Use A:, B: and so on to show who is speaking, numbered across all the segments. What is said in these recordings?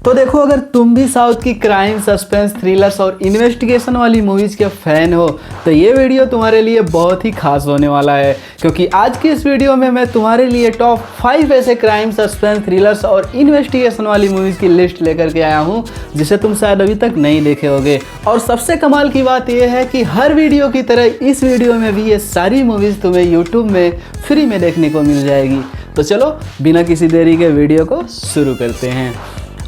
A: तो देखो, अगर तुम भी साउथ की क्राइम, सस्पेंस, थ्रिलर्स और इन्वेस्टिगेशन वाली मूवीज़ के फैन हो तो ये वीडियो तुम्हारे लिए बहुत ही खास होने वाला है, क्योंकि आज की इस वीडियो में मैं तुम्हारे लिए टॉप 5 ऐसे क्राइम, सस्पेंस, थ्रिलर्स और इन्वेस्टिगेशन वाली मूवीज़ की लिस्ट लेकर के आया हूँ जिसे तुम शायद अभी तक नहीं देखे होगे। और सबसे कमाल की बात यह है कि हर वीडियो की तरह इस वीडियो में भी ये सारी मूवीज़ तुम्हें यूट्यूब में फ्री में देखने को मिल जाएगी। तो चलो बिना किसी देरी के वीडियो को शुरू करते हैं।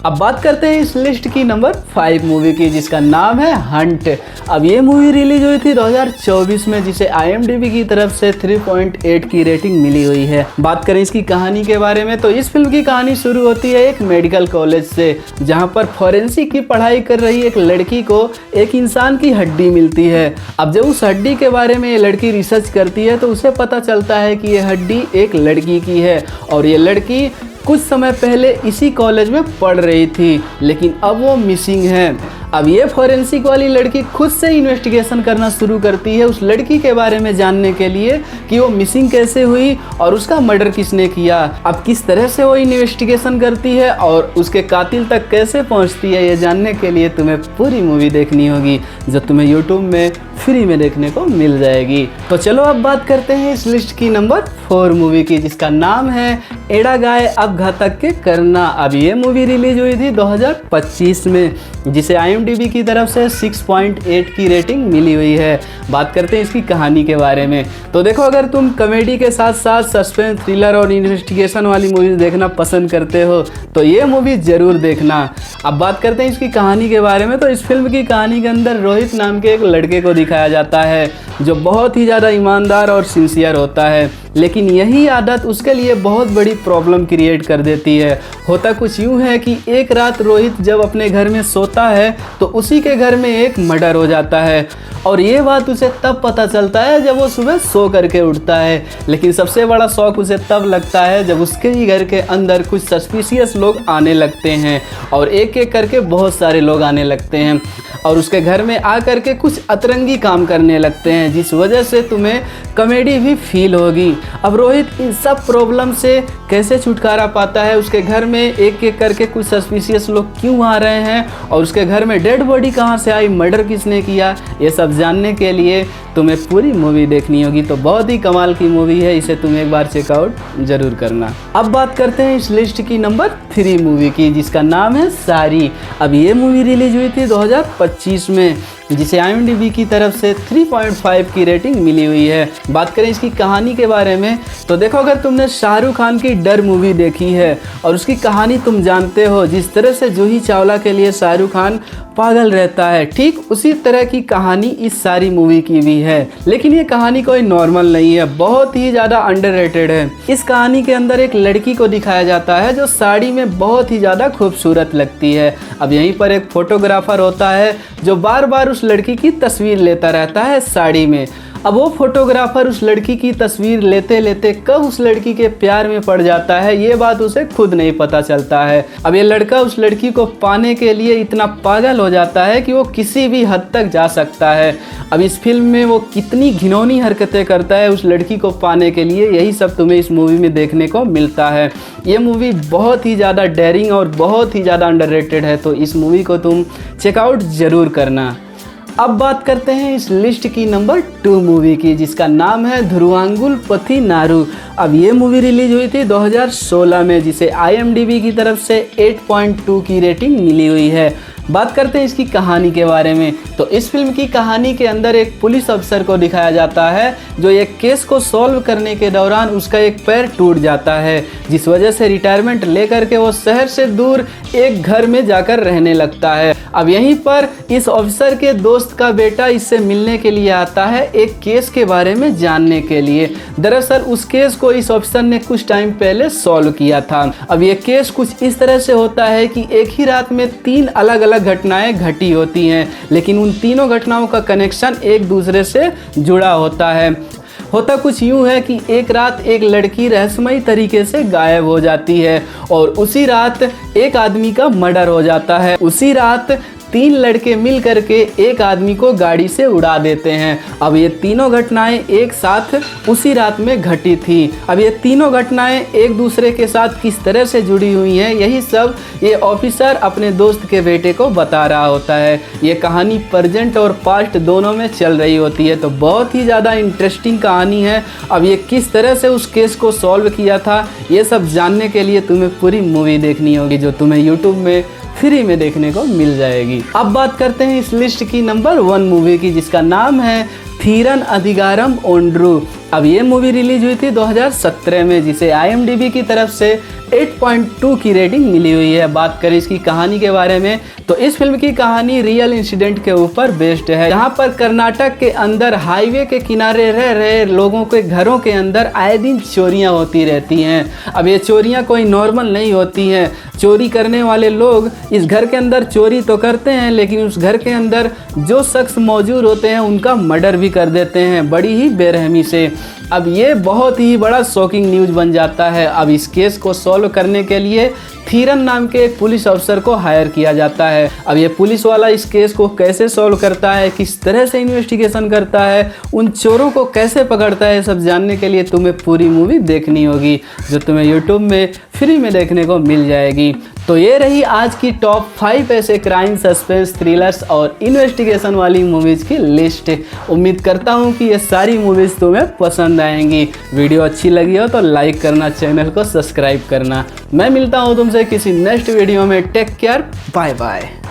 A: अब बात करते हैं इस लिस्ट की नंबर 5 मूवी की, जिसका नाम है हंट। अब ये मूवी रिलीज हुई थी 2024 में, जिसे IMDb की तरफ से 3.8 की रेटिंग मिली हुई है। बात करें इसकी कहानी के बारे में तो इस फिल्म की कहानी शुरू होती है एक मेडिकल कॉलेज से, जहां पर फॉरेंसिक की पढ़ाई कर रही एक लड़की को एक इंसान की हड्डी मिलती है। अब जब उस हड्डी के बारे में ये लड़की रिसर्च करती है तो उसे पता चलता है कि ये हड्डी एक लड़की की है और ये लड़की कुछ समय पहले इसी कॉलेज में पढ़ रही थी, लेकिन अब वो मिसिंग है। अब ये फॉरेंसिक वाली लड़की खुद से इन्वेस्टिगेशन करना शुरू करती है उस लड़की के बारे में जानने के लिए कि वो मिसिंग कैसे हुई और उसका मर्डर किसने किया। अब किस तरह से वो इन्वेस्टिगेशन करती है और उसके कातिल तक कैसे पहुंचती है, ये जानने के लिए तुम्हें पूरी मूवी देखनी होगी, जो तुम्हें यूट्यूब में फ्री में देखने को मिल जाएगी। तो चलो अब बात करते हैं इस लिस्ट की नंबर 4 मूवी की, जिसका नाम है एड़ा गाय अब घातक के करना। अब ये मूवी रिलीज हुई थी 2025 में, जिसे IMDb की तरफ से 6.8 की रेटिंग मिली हुई है। बात करते हैं इसकी कहानी के बारे में। तो देखो, अगर तुम कॉमेडी के साथ साथ सस्पेंस, थ्रिलर और इन्वेस्टिगेशन वाली मूवीज देखना पसंद करते हो तो ये मूवी जरूर देखना। अब बात करते हैं इसकी कहानी के बारे में। तो इस फिल्म की कहानी के अंदर रोहित नाम के एक लड़के को दिखाया जाता है जो बहुत ही ज़्यादा ईमानदार और सिंसियर होता है, लेकिन यही आदत उसके लिए बहुत बड़ी प्रॉब्लम क्रिएट कर देती है। होता कुछ यूँ है कि एक रात रोहित जब अपने घर में सोता है तो उसी के घर में एक मर्डर हो जाता है और ये बात उसे तब पता चलता है जब वो सुबह सो करके उठता है। लेकिन सबसे बड़ा शौक उसे तब लगता है जब उसके ही घर के अंदर कुछ सस्पिशियस लोग आने लगते हैं और एक एक करके बहुत सारे लोग आने लगते हैं और उसके घर में आ करके कुछ अतरंगी काम करने लगते हैं, जिस वजह से तुम्हें कॉमेडी भी फील होगी। अब रोहित इन सब प्रॉब्लम से कैसे छुटकारा पाता है, उसके घर में एक एक करके कुछ सस्पिशियस लोग क्यों आ रहे हैं और उसके घर में डेड बॉडी कहाँ से आई, मर्डर किसने किया, ये सब जानने के लिए तुम्हें पूरी मूवी देखनी होगी। तो बहुत ही कमाल की मूवी है, इसे तुम एक बार चेकआउट जरूर करना। अब बात करते हैं इस लिस्ट की नंबर 3 मूवी की, जिसका नाम है सारी। अब ये मूवी रिलीज हुई थी 2025 में, जिसे IMDb की तरफ से 3.5 की रेटिंग मिली हुई है। बात करें इसकी कहानी के बारे में तो देखो, अगर तुमने शाहरुख खान की डर मूवी देखी है और उसकी कहानी तुम जानते हो, जिस तरह से जूही चावला के लिए शाहरुख खान पागल रहता है, ठीक उसी तरह की कहानी इस सारी मूवी की भी है। लेकिन ये कहानी कोई नॉर्मल नहीं है, बहुत ही ज़्यादा अंडररेटेड है। इस कहानी के अंदर एक लड़की को दिखाया जाता है जो साड़ी में बहुत ही ज़्यादा खूबसूरत लगती है। अब यहीं पर एक फोटोग्राफर होता है जो बार बार उस लड़की की तस्वीर लेता रहता है साड़ी में। अब वो फोटोग्राफर उस लड़की की तस्वीर लेते लेते कब उस लड़की के प्यार में पड़ जाता है, ये बात उसे खुद नहीं पता चलता है। अब ये लड़का उस लड़की को पाने के लिए इतना पागल हो जाता है कि वो किसी भी हद तक जा सकता है। अब इस फिल्म में वो कितनी घिनौनी हरकतें करता है उस लड़की को पाने के लिए, यही सब तुम्हें इस मूवी में देखने को मिलता है। ये मूवी बहुत ही ज़्यादा डेयरिंग और बहुत ही ज़्यादा अंडररेटेड है, तो इस मूवी को तुम चेकआउट ज़रूर करना। अब बात करते हैं इस लिस्ट की नंबर 2 मूवी की, जिसका नाम है ध्रुवांगुल पथी नारू। अब ये मूवी रिलीज हुई थी 2016 में, जिसे IMDb की तरफ से 8.2 की रेटिंग मिली हुई है। बात करते हैं इसकी कहानी के बारे में तो इस फिल्म की कहानी के अंदर एक पुलिस अफसर को दिखाया जाता है जो एक केस को सॉल्व करने के दौरान उसका एक पैर टूट जाता है, जिस वजह से रिटायरमेंट लेकर के वो शहर से दूर एक घर में जाकर रहने लगता है। अब यहीं पर इस ऑफिसर के दोस्त का बेटा इससे मिलने के लिए आता है एक केस के बारे में जानने के लिए। दरअसल उस केस को इस ऑफिसर ने कुछ टाइम पहले सॉल्व किया था। अब ये केस कुछ इस तरह से होता है कि एक ही रात में 3 अलग अलग घटनाएं घटी होती हैं, लेकिन उन तीनों घटनाओं का कनेक्शन एक दूसरे से जुड़ा होता है। होता कुछ यूँ है कि एक रात एक लड़की रहस्यमयी तरीके से गायब हो जाती है और उसी रात एक आदमी का मर्डर हो जाता है। उसी रात 3 लड़के मिल करके एक आदमी को गाड़ी से उड़ा देते हैं। अब ये तीनों घटनाएं एक साथ उसी रात में घटी थी। अब ये तीनों घटनाएं एक दूसरे के साथ किस तरह से जुड़ी हुई हैं, यही सब ये ऑफिसर अपने दोस्त के बेटे को बता रहा होता है। ये कहानी प्रेजेंट और पास्ट दोनों में चल रही होती है, तो बहुत ही ज़्यादा इंटरेस्टिंग कहानी है। अब ये किस तरह से उस केस को सॉल्व किया था, ये सब जानने के लिए तुम्हें पूरी मूवी देखनी होगी, जो तुम्हें यूट्यूब में फ्री में देखने को मिल जाएगी। अब बात करते हैं इस लिस्ट की नंबर 1 मूवी की, जिसका नाम है थीरन अधिकारम ओंड्रू। अब ये मूवी रिलीज हुई थी 2017 में, जिसे IMDb की तरफ से 8.2 की रेटिंग मिली हुई है। बात करें इसकी कहानी के बारे में, तो इस फिल्म की कहानी रियल इंसिडेंट के ऊपर बेस्ड है, जहाँ पर कर्नाटक के अंदर हाईवे के किनारे रह रहे लोगों के घरों के अंदर आए दिन चोरियाँ होती रहती हैं। अब ये चोरियाँ कोई नॉर्मल नहीं होती हैं। चोरी करने वाले लोग इस घर के अंदर चोरी तो करते हैं, लेकिन उस घर के अंदर जो शख्स मौजूद होते हैं उनका मर्डर भी कर देते हैं, बड़ी ही बेरहमी से। अब ये बहुत ही बड़ा शॉकिंग न्यूज़ बन जाता है। अब इस केस को सॉल्व करने के लिए थीरन नाम के एक पुलिस अफसर को हायर किया जाता है। अब ये पुलिस वाला इस केस को कैसे सॉल्व करता है, किस तरह से इन्वेस्टिगेशन करता है, उन चोरों को कैसे पकड़ता है, सब जानने के लिए तुम्हें पूरी मूवी देखनी होगी, जो तुम्हें यूट्यूब में फ्री में देखने को मिल जाएगी। तो ये रही आज की टॉप 5 ऐसे क्राइम, सस्पेंस, थ्रिलर्स और इन्वेस्टिगेशन वाली मूवीज़ की लिस्ट। उम्मीद करता हूँ कि ये सारी मूवीज़ तुम्हें पसंद आएंगी। वीडियो अच्छी लगी हो तो लाइक करना, चैनल को सब्सक्राइब करना। मैं मिलता हूँ तुमसे किसी नेक्स्ट वीडियो में। Take care, bye bye.